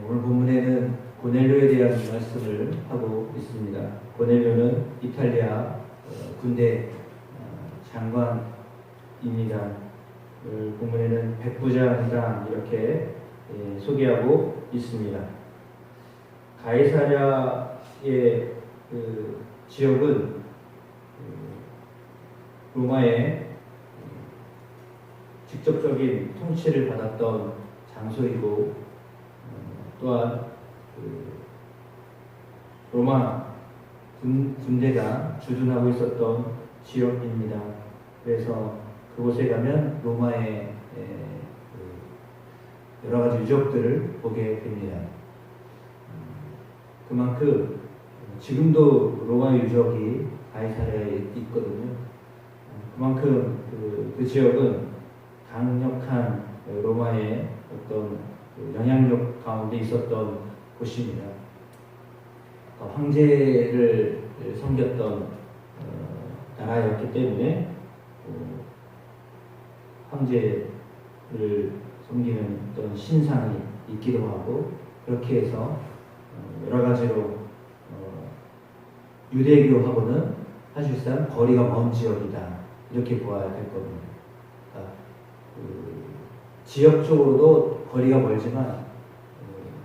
오늘 본문에는 고넬료에 대한 말씀을 하고 있습니다. 고넬료는 이탈리아 군대 장관입니다. 오늘 본문에는 백부장이다 이렇게 소개하고 있습니다. 가이사랴의 그 지역은 로마의 직접적인 통치를 받았던 장소이고 또한 로마 군대가 주둔하고 있었던 지역입니다. 그래서 그곳에 가면 로마의 여러 가지 유적들을 보게 됩니다. 그만큼 지금도 로마 유적이 가이사랴에 있거든요. 그만큼 그 지역은 강력한 로마의 어떤 영향력 가운데 있었던 곳입니다. 황제를 섬겼던 나라였기 때문에 황제를 섬기는 어떤 신상이 있기도 하고, 그렇게 해서 여러 가지로 유대교하고는 사실상 거리가 먼 지역이다 이렇게 보아야 될 겁니다. 그러니까 지역적으로도 거리가 멀지만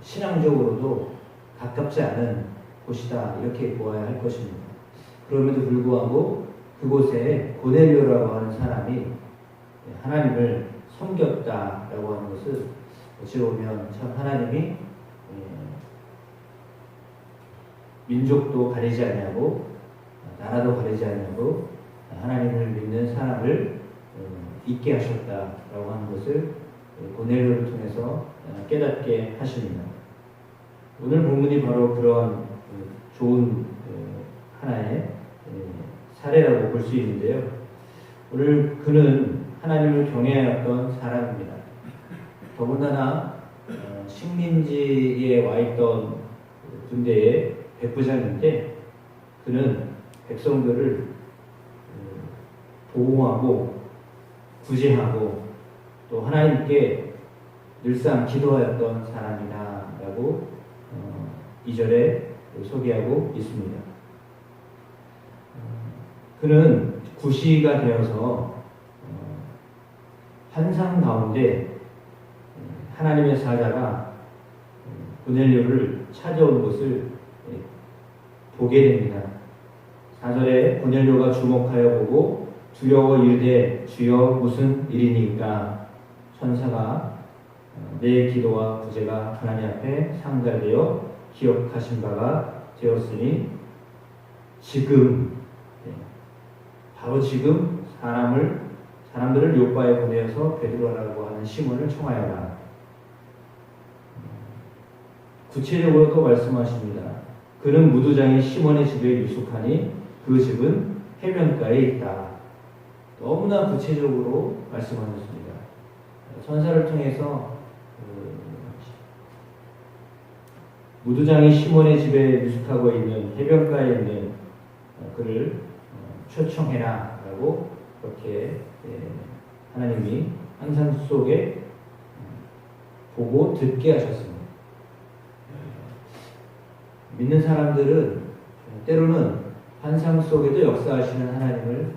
신앙적으로도 가깝지 않은 곳이다 이렇게 보아야 할 것입니다. 그럼에도 불구하고 그곳에 고넬료라고 하는 사람이 하나님을 섬겼다라고 하는 것은 어찌 보면 참 하나님이 민족도 가리지 않냐고 나라도 가리지 않냐고 하나님을 믿는 사람을 있게 하셨다라고 하는 것을 고넬료를 통해서 깨닫게 하십니다. 오늘 본문이 바로 그런 좋은 하나의 사례라고 볼 수 있는데요. 오늘 그는 하나님을 경외하였던 사람입니다. 더군다나 식민지에 와 있던 군대의 백부장인데 그는 백성들을 보호하고 구제하고 또 하나님께 늘상 기도하였던 사람이다라고 2절에 소개하고 있습니다. 그는 구시가 되어서 환상 가운데 하나님의 사자가 고넬료를 찾아온 것을 보게 됩니다. 4절에 고넬료가 주목하여 보고 두려워 이르되 주여 무슨 일이니까? 천사가 내 기도와 구제가 하나님 앞에 상달되어 기억하신 바가 되었으니 지금 바로 지금 사람들을 요바에 보내어서 베드로라고 하는 시몬을 청하여라. 구체적으로도 말씀하십니다. 그는 무두장의 시몬의 집에 유숙하니 그 집은 해변가에 있다. 너무나 구체적으로 말씀하셨습니다. 천사를 통해서 무두장이 시몬의 집에 유숙하고 있는 해변가에 있는 그를 초청해라 라고 그렇게 하나님이 환상 속에 보고 듣게 하셨습니다. 믿는 사람들은 때로는 환상 속에도 역사하시는 하나님을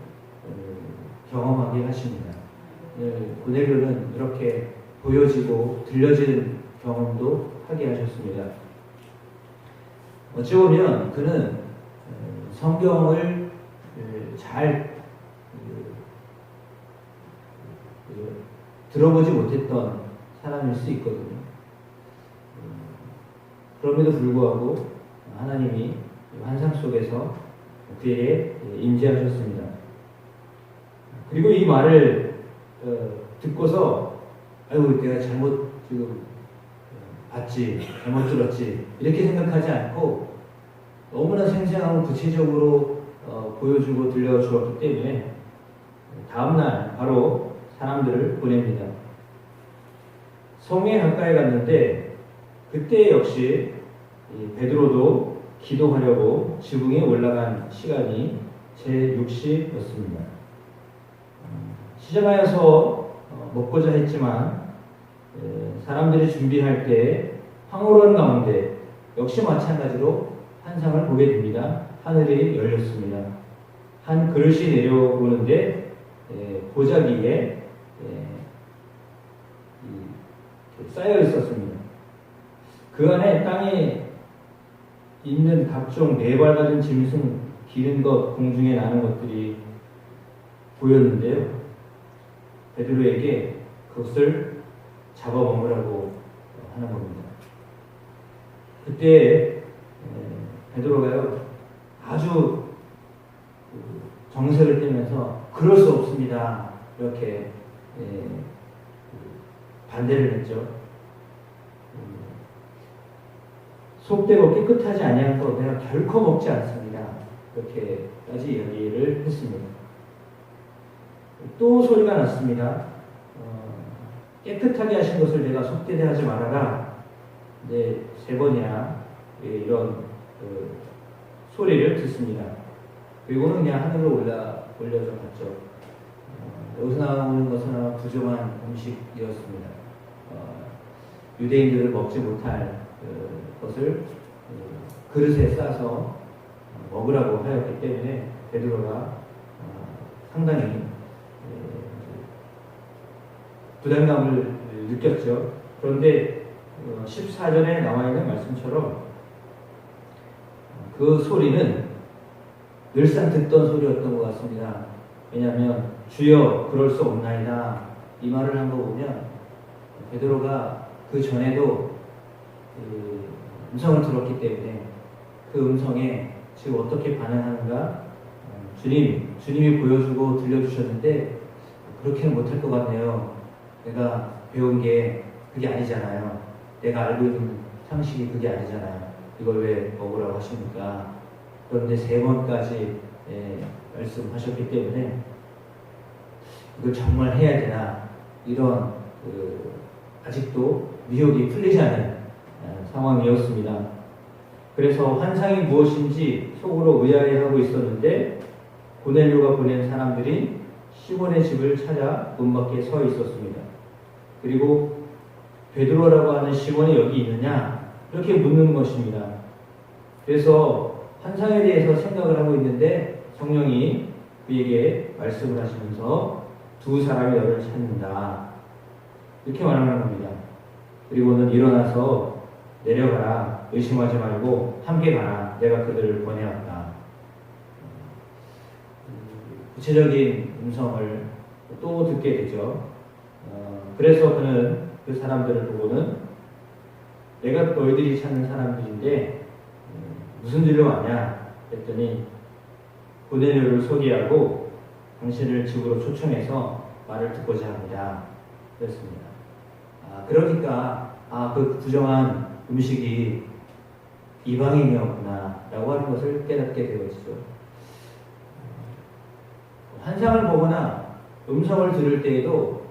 경험하게 하십니다. 고넬료는 이렇게 보여지고 들려지는 경험도 하게 하셨습니다. 어찌 보면 그는 성경을 잘 들어보지 못했던 사람일 수 있거든요. 그럼에도 불구하고 하나님이 환상 속에서 그에게 임재하셨습니다. 그리고 이 말을 듣고서 아이고 내가 잘못 지금 봤지, 잘못 들었지 이렇게 생각하지 않고 너무나 생생하고 구체적으로 보여주고 들려주었기 때문에 다음날 바로 사람들을 보냅니다. 성에 가까이 갔는데 그때 역시 베드로도 기도하려고 지붕에 올라간 시간이 제6시였습니다. 시장하여서 먹고자 했지만 사람들이 준비할 때 황홀한 가운데 역시 마찬가지로 환상을 보게 됩니다. 하늘이 열렸습니다. 한 그릇이 내려오는데 보자기에 쌓여 있었습니다. 그 안에 땅에 있는 각종 네발 가진 짐승, 기른 것, 공중에 나는 것들이 보였는데요. 베드로에게 그것을 잡아먹으라고 하는 겁니다. 그때 베드로가요 아주 정색을 떼면서 그럴 수 없습니다. 이렇게 반대를 했죠. 속되고 깨끗하지 아니한 것 내가 결코 먹지 않습니다. 이렇게까지 이야기를 했습니다. 또 소리가 났습니다. 깨끗하게 하신 것을 내가 속되게 하지 말아라. 이제 3번이나 이런 소리를 듣습니다. 그리고는 그냥 하늘로 올려져 갔죠. 여기서 나오는 것은 아마 부정한 음식이었습니다. 유대인들을 먹지 못할 것을 그릇에 싸서 먹으라고 하였기 때문에 베드로가 상당히 부담감을 느꼈죠. 그런데 14절에 나와 있는 말씀처럼 그 소리는 늘상 듣던 소리였던 것 같습니다. 왜냐하면 주여 그럴 수 없나이다 이 말을 한 거 보면 베드로가 그 전에도 음성을 들었기 때문에 그 음성에 지금 어떻게 반응하는가 주님이 보여주고 들려주셨는데 그렇게는 못할 것 같네요. 내가 배운 게 그게 아니잖아요. 내가 알고 있는 상식이 그게 아니잖아요. 이걸 왜 먹으라고 하십니까? 그런데 3번까지 말씀하셨기 때문에 이걸 정말 해야 되나 이런 아직도 미혹이 풀리지 않은 상황이었습니다. 그래서 환상이 무엇인지 속으로 의아해하고 있었는데 고넬료가 보낸 사람들이 시몬의 집을 찾아 문 밖에 서 있었습니다. 그리고 베드로라고 하는 시몬이 여기 있느냐 이렇게 묻는 것입니다. 그래서 환상에 대해서 생각을 하고 있는데 성령이 그에게 말씀을 하시면서 2 사람이 너를 찾는다 이렇게 말하는 겁니다. 그리고는 일어나서 내려가라 의심하지 말고 함께 가라 내가 그들을 보내었다. 구체적인 음성을 또 듣게 되죠. 그래서 그는 그 사람들을 보고는 내가 너희들이 찾는 사람들인데 무슨 일로 왔냐 했더니 고넬료를 소개하고 당신을 집으로 초청해서 말을 듣고자 합니다. 그랬습니다. 그러니까 그 부정한 음식이 이방인이었구나 라고 하는 것을 깨닫게 되었죠. 환상을 보거나 음성을 들을 때에도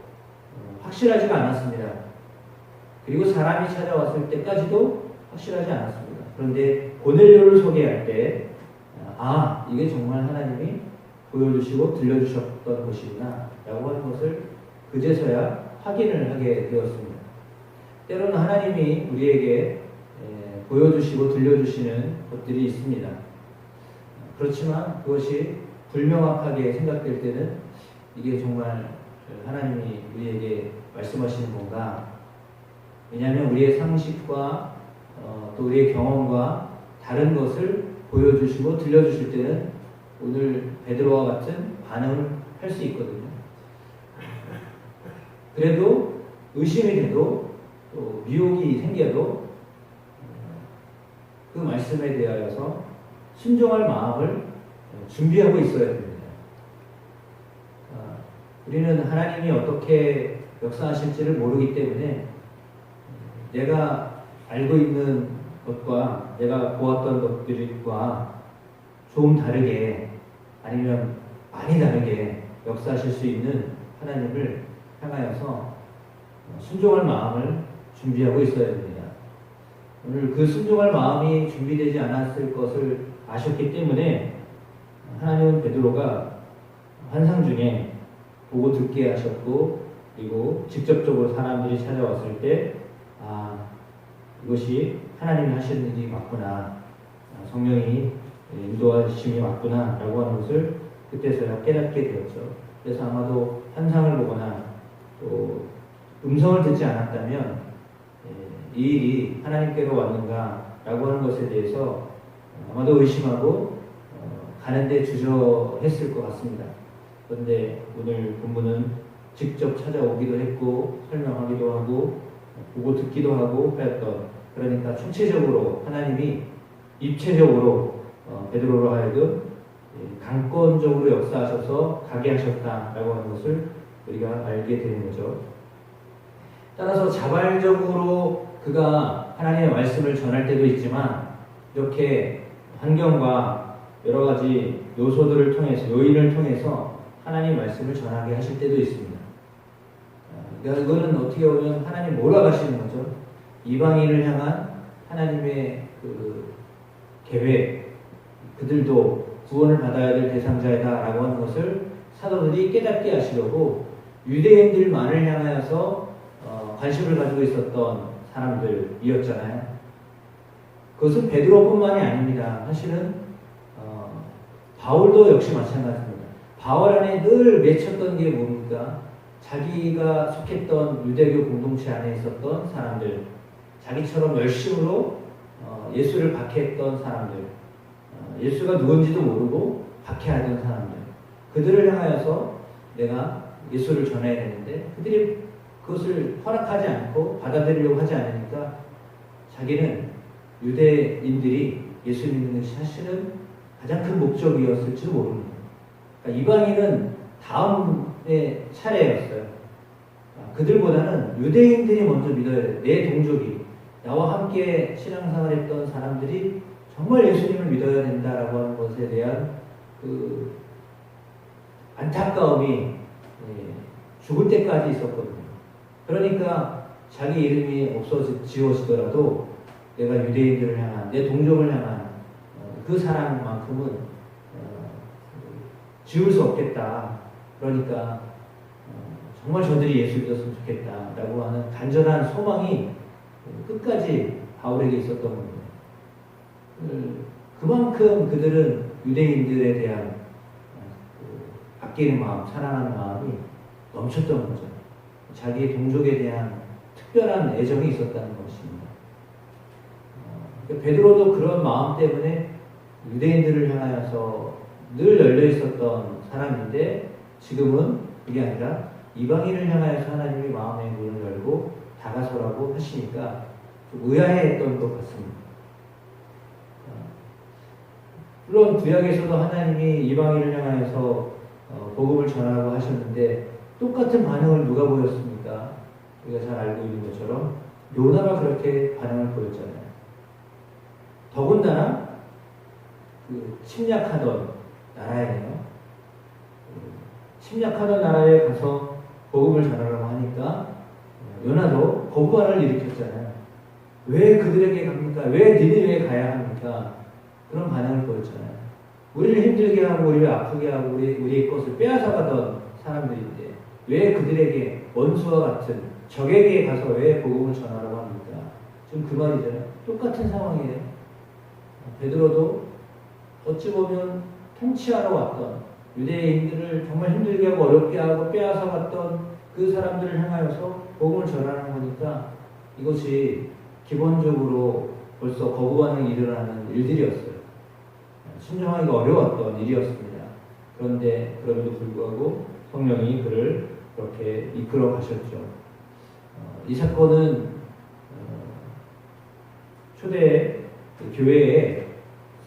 확실하지가 않았습니다. 그리고 사람이 찾아왔을 때까지도 확실하지 않았습니다. 그런데 고넬료를 소개할 때 이게 정말 하나님이 보여주시고 들려주셨던 것이구나 라고 하는 것을 그제서야 확인을 하게 되었습니다. 때로는 하나님이 우리에게 보여주시고 들려주시는 것들이 있습니다. 그렇지만 그것이 불명확하게 생각될 때는 이게 정말 하나님이 우리에게 말씀하시는 건가? 왜냐하면 우리의 상식과 또 우리의 경험과 다른 것을 보여주시고 들려주실 때는 오늘 베드로와 같은 반응을 할 수 있거든요. 그래도 의심이 돼도 또 미혹이 생겨도 그 말씀에 대하여서 순종할 마음을 준비하고 있어야 됩니다. 우리는 하나님이 어떻게 역사하실지를 모르기 때문에 내가 알고 있는 것과 내가 보았던 것들과 좀 다르게 아니면 많이 다르게 역사하실 수 있는 하나님을 향하여서 순종할 마음을 준비하고 있어야 됩니다. 오늘 그 순종할 마음이 준비되지 않았을 것을 아셨기 때문에 하나님은 베드로가 환상 중에 보고 듣게 하셨고 그리고 직접적으로 사람들이 찾아왔을 때 이것이 하나님이 하시는 일이 맞구나, 성령이 인도하심이 맞구나 라고 하는 것을 그때서야 깨닫게 되었죠. 그래서 아마도 환상을 보거나 또 음성을 듣지 않았다면 이 일이 하나님께로 왔는가 라고 하는 것에 대해서 아마도 의심하고 가는데 주저했을 것 같습니다. 그런데 오늘 본문은 직접 찾아오기도 했고 설명하기도 하고 보고 듣기도 하고 하였던, 그러니까 총체적으로 하나님이 입체적으로 베드로로 하여금 강권적으로 역사하셔서 가게 하셨다라고 하는 것을 우리가 알게 되는 거죠. 따라서 자발적으로 그가 하나님의 말씀을 전할 때도 있지만 이렇게 환경과 여러 가지 요소들을 통해서, 요인을 통해서 하나님의 말씀을 전하게 하실 때도 있습니다. 그러니까 이거는 어떻게 보면 하나님 몰아가시는 거죠. 이방인을 향한 하나님의 그 계획, 그들도 구원을 받아야 될 대상자이다라고 하는 것을 사도들이 깨닫게 하시려고 유대인들만을 향하여서 관심을 가지고 있었던 사람들이었잖아요. 그것은 베드로뿐만이 아닙니다. 사실은 바울도 역시 마찬가지입니다. 바울 안에 늘 맺혔던 게 뭡니까? 자기가 속했던 유대교 공동체 안에 있었던 사람들, 자기처럼 열심으로 예수를 박해했던 사람들, 예수가 누군지도 모르고 박해하던 사람들, 그들을 향하여서 내가 예수를 전해야 되는데 그들이 그것을 허락하지 않고 받아들이려고 하지 않으니까 자기는 유대인들이 예수 믿는 것이 사실은 가장 큰 목적이었을지도 모릅니다. 그러니까 이방인은 다음의 차례였어요. 그들보다는 유대인들이 먼저 믿어야 돼. 내 동족이, 나와 함께 신앙생활했던 사람들이 정말 예수님을 믿어야 된다라고 하는 것에 대한 그 안타까움이 죽을 때까지 있었거든요. 그러니까 자기 이름이 지워지더라도 내가 유대인들을 향한, 내 동족을 향한 그 사랑만큼은 지울 수 없겠다. 그러니까 정말 저들이 예수 믿었으면 좋겠다라고 하는 간절한 소망이 끝까지 바울에게 있었던 겁니다. 그만큼 그들은 유대인들에 대한 아끼는 마음, 사랑하는 마음이 넘쳤던 거죠. 자기의 동족에 대한 특별한 애정이 있었다는 것입니다. 베드로도 그런 마음 때문에 유대인들을 향하여서 늘 열려 있었던 사람인데 지금은 그게 아니라 이방인을 향하여서 하나님이 마음의 문을 열고 다가서라고 하시니까 좀 의아해했던 것 같습니다. 물론 구약에서도 하나님이 이방인을 향하여서 복음을 전하라고 하셨는데 똑같은 반응을 누가 보였습니까? 우리가 잘 알고 있는 것처럼 요나가 그렇게 반응을 보였잖아요. 더군다나 그 침략하던 나라에요. 침략하던 나라에 가서 복음을 전하라고 하니까 요나도 거부반을 일으켰잖아요. 왜 그들에게 갑니까? 왜 니느웨에 가야 합니까? 그런 반응을 보였잖아요. 우리를 힘들게 하고 우리를 아프게 하고 우리의 것을 빼앗아가던 사람들인데 왜 그들에게 원수와 같은 적에게 가서 왜 복음을 전하라고 합니까? 지금 그 말이잖아요. 똑같은 상황이에요. 베드로도 어찌 보면 통치하러 왔던 유대인들을 정말 힘들게 하고 어렵게 하고 빼앗아갔던 그 사람들을 향하여서 복음을 전하는 거니까 이것이 기본적으로 벌써 거부 반응이 일어나는 일들이었어요. 순종하기가 어려웠던 일이었습니다. 그런데 그럼에도 불구하고 성령이 그를 그렇게 이끌어 가셨죠. 이 사건은 초대 교회에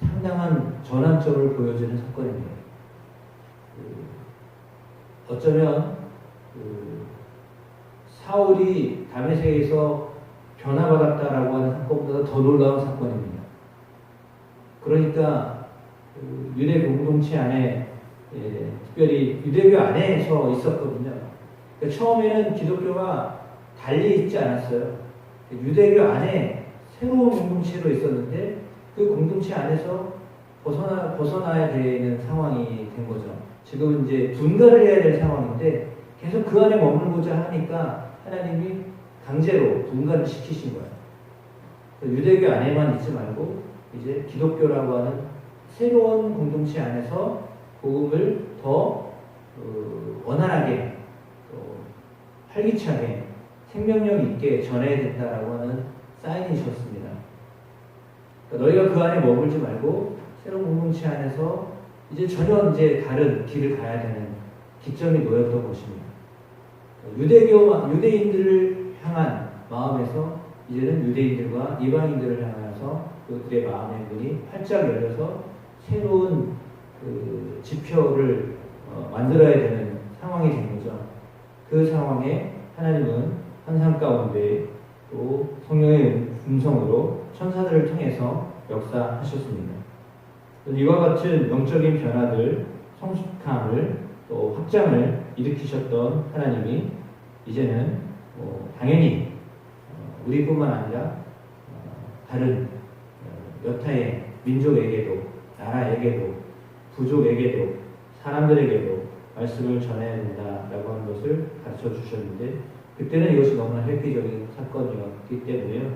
상당한 전환점을 보여주는 사건입니다. 어쩌면 사울이 다메섹에서 변화받았다라고 하는 사건보다 더 놀라운 사건입니다. 그러니까 유대 공동체 안에 특별히 유대교 안에서 있었거든요. 그러니까 처음에는 기독교가 달리 있지 않았어요. 유대교 안에 새로운 공동체로 있었는데 그 공동체 안에서 벗어나야 되는 상황이 된 거죠. 지금 이제 분가를 해야 될 상황인데 계속 그 안에 머물고자 하니까 하나님이 강제로 분가를 시키신 거예요. 유대교 안에만 있지 말고 이제 기독교라고 하는 새로운 공동체 안에서 복음을 더 원활하게 또 활기차게 생명력 있게 전해야 된다라고 하는 사인이셨습니다. 그러니까 너희가 그 안에 머물지 말고 새로운 공동체 안에서 이제 전혀 이제 다른 길을 가야 되는 기점이 놓였던 것입니다. 유대인들을 향한 마음에서 이제는 유대인들과 이방인들을 향하여서 그들의 마음의 문이 활짝 열려서 새로운 그 지표를 만들어야 되는 상황이 된 거죠. 그 상황에 하나님은 환상 가운데 또 성령의 음성으로 천사들을 통해서 역사하셨습니다. 이와 같은 영적인 변화들, 성숙함을 또 확장을 일으키셨던 하나님이 이제는 당연히 우리뿐만 아니라 다른 여타의 민족에게도 나라에게도 부족에게도 사람들에게도 말씀을 전해야 된다라고 하는 것을 가르쳐 주셨는데 그때는 이것이 너무나 획기적인 사건이었기 때문에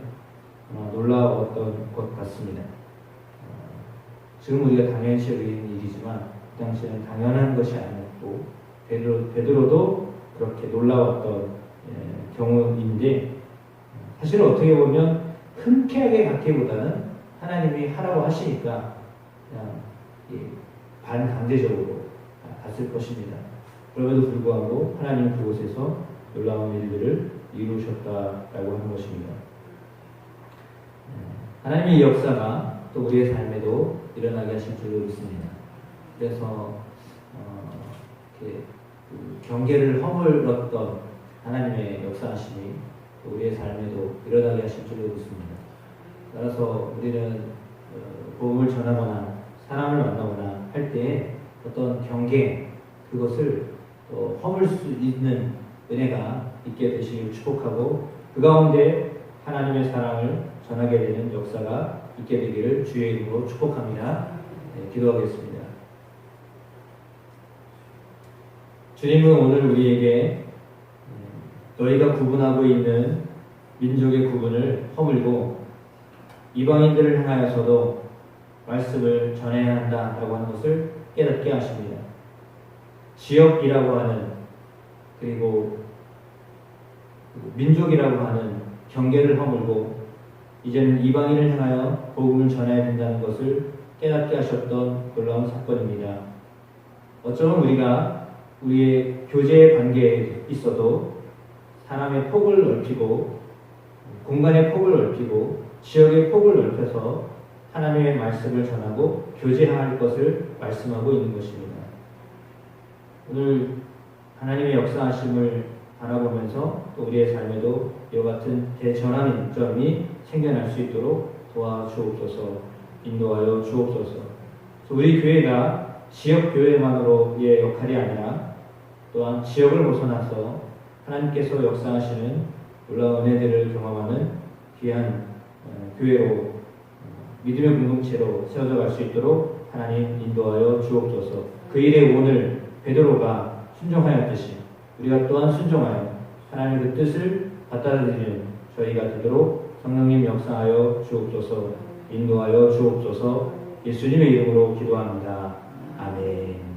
놀라웠던 것 같습니다. 지금 우리가 당연시 여기는 일이지만 그 당시에는 당연한 것이 아니었고 베드로도 그렇게 놀라웠던 경우인데 사실은 어떻게 보면 흔쾌하게 갖기보다는 하나님이 하라고 하시니까 그냥 반강제적으로 갔을 것입니다. 그럼에도 불구하고 하나님은 그곳에서 놀라운 일들을 이루셨다라고 하는 것입니다. 하나님의 이 역사가 또 우리의 삶에도 일어나게 하실 줄로 믿습니다. 그래서 이렇게 경계를 허물었던 하나님의 역사하심이 우리의 삶에도 일어나게 하실 줄로 믿습니다. 따라서 우리는 복음을 전하거나 사람을 만나거나 할 때 어떤 경계 그것을 또 허물 수 있는 은혜가 있게 되시길 축복하고 그 가운데 하나님의 사랑을 전하게 되는 역사가 있게 되기를 주의 이름으로 축복합니다. 기도하겠습니다. 주님은 오늘 우리에게 너희가 구분하고 있는 민족의 구분을 허물고 이방인들을 향하여서도 말씀을 전해야 한다라고 하는 것을 깨닫게 하십니다. 지역이라고 하는 그리고 민족이라고 하는 경계를 허물고 이제는 이방인을 향하여 복음을 전해야 된다는 것을 깨닫게 하셨던 놀라운 사건입니다. 어쩌면 우리가 우리의 교제의 관계에 있어도 사람의 폭을 넓히고 공간의 폭을 넓히고 지역의 폭을 넓혀서 하나님의 말씀을 전하고 교제할 것을 말씀하고 있는 것입니다. 오늘 하나님의 역사하심을 바라보면서 또 우리의 삶에도 이와 같은 대전환점이 생겨날 수 있도록 도와주옵소서, 인도하여 주옵소서. 우리 교회가 지역 교회만으로의 역할이 아니라 또한 지역을 벗어나서 하나님께서 역사하시는 놀라운 은혜들을 경험하는 귀한 교회로 믿음의 공동체로 세워져 갈 수 있도록 하나님 인도하여 주옵소서. 그 일에 오늘 베드로가 순종하였듯이 우리가 또한 순종하여 하나님의 그 뜻을 받아들이는 저희가 되도록 성령님 역사하여 주옵소서, 인도하여 주옵소서. 예수님의 이름으로 기도합니다. 아멘.